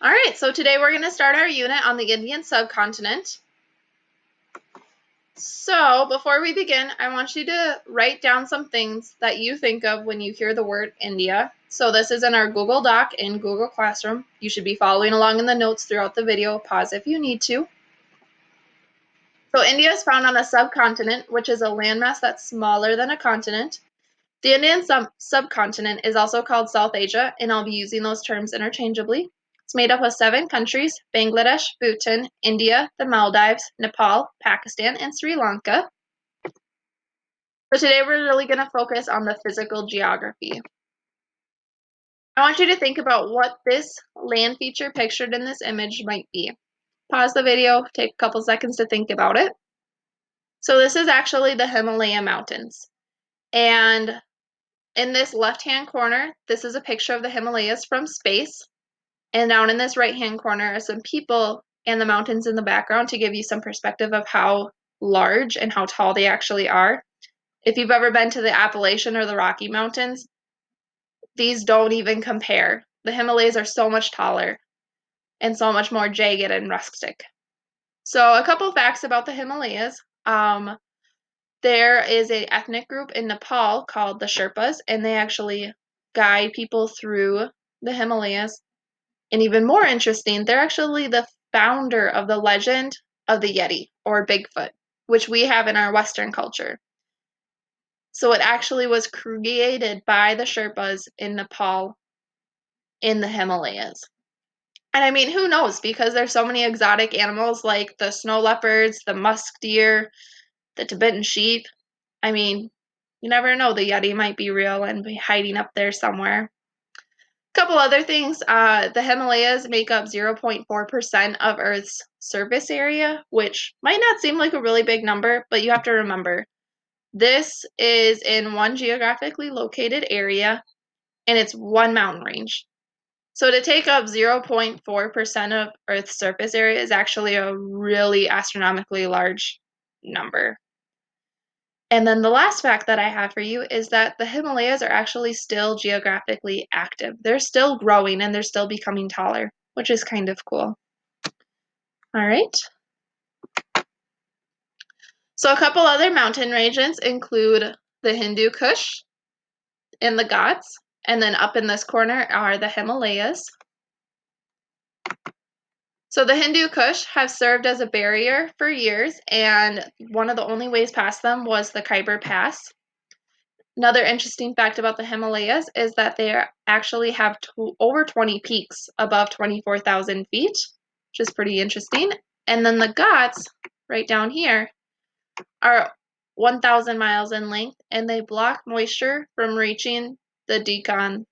All right, so today we're going to start our unit on the Indian subcontinent. So before we begin, I want you to write down some things that you think of when you hear the word India. So this is in our Google Doc in Google Classroom. You should be following along in the notes throughout the video. Pause if you need to. So India is found on a subcontinent, which is a landmass that's smaller than a continent. The Indian subcontinent is also called South Asia, and I'll be using those terms interchangeably. It's made up of 7 countries: Bangladesh, Bhutan, India, the Maldives, Nepal, Pakistan, and Sri Lanka. So today we're really going to focus on the physical geography. I want you to think about what this land feature pictured in this image might be. Pause the video, take a couple seconds to think about it. So this is actually the Himalaya Mountains. And in this left-hand corner, this is a picture of the Himalayas from space. And down in this right-hand corner are some people and the mountains in the background to give you some perspective of how large and how tall they actually are. If you've ever been to the Appalachian or the Rocky Mountains, these don't even compare. The Himalayas are so much taller and so much more jagged and rustic. So a couple facts about the Himalayas. There is an ethnic group in Nepal called the Sherpas, and they actually guide people through the Himalayas. And even more interesting, they're actually the founder of the legend of the Yeti, or Bigfoot, which we have in our Western culture. So it actually was created by the Sherpas in Nepal in the Himalayas. And I mean, who knows? Because there's so many exotic animals like the snow leopards, the musk deer, the Tibetan sheep. I mean, you never know, the Yeti might be real and be hiding up there somewhere. Couple other things, the Himalayas make up 0.4% of Earth's surface area, which might not seem like a really big number, but you have to remember, this is in one geographically located area, and it's one mountain range. So to take up 0.4% of Earth's surface area is actually a really astronomically large number. And then the last fact that I have for you is that the Himalayas are actually still geographically active. They're still growing and they're still becoming taller, which is kind of cool. All right. So a couple other mountain ranges include the Hindu Kush and the Ghats, and then up in this corner are the Himalayas. So the Hindu Kush have served as a barrier for years, and one of the only ways past them was the Khyber Pass. Another interesting fact about the Himalayas is that they actually have over 20 peaks above 24,000 feet, which is pretty interesting. And then the Ghats, right down here, are 1,000 miles in length, and they block moisture from reaching the Deccan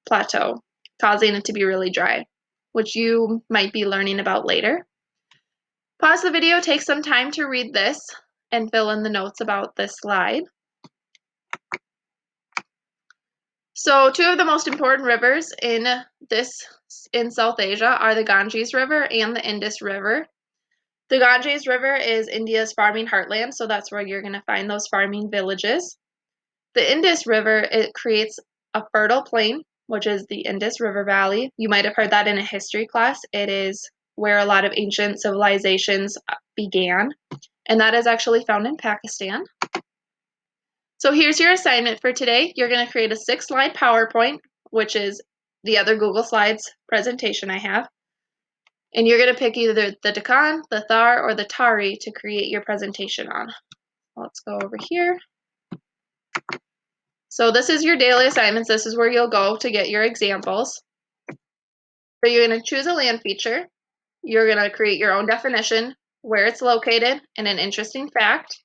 Plateau, causing it to be really dry, which you might be learning about later. Pause the video, take some time to read this, and fill in the notes about this slide. So 2 of the most important rivers in South Asia are the Ganges River and the Indus River. The Ganges River is India's farming heartland, so that's where you're going to find those farming villages. The Indus River, it creates a fertile plain, which is the Indus River Valley. You might have heard that in a history class. It is where a lot of ancient civilizations began, and that is actually found in Pakistan. So here's your assignment for today. You're going to create a 6-slide PowerPoint, which is the other Google Slides presentation I have. And you're going to pick either the Deccan, the Thar, or the Tari to create your presentation on. Let's go over here. So this is your daily assignments. This is where you'll go to get your examples. So you're going to choose a land feature. You're going to create your own definition, where it's located, and an interesting fact.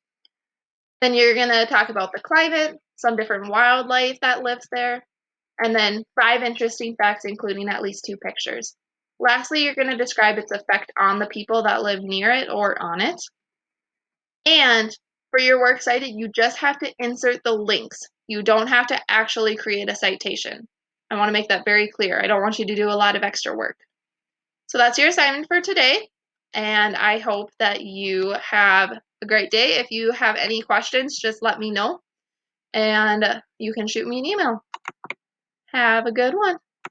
Then you're going to talk about the climate, some different wildlife that lives there, and then 5 interesting facts, including at least 2 pictures. Lastly, you're going to describe its effect on the people that live near it or on it. And for your works cited, you just have to insert the links. You don't have to actually create a citation. I want to make that very clear. I don't want you to do a lot of extra work. So that's your assignment for today, and I hope that you have a great day. If you have any questions, just let me know, and you can shoot me an email. Have a good one.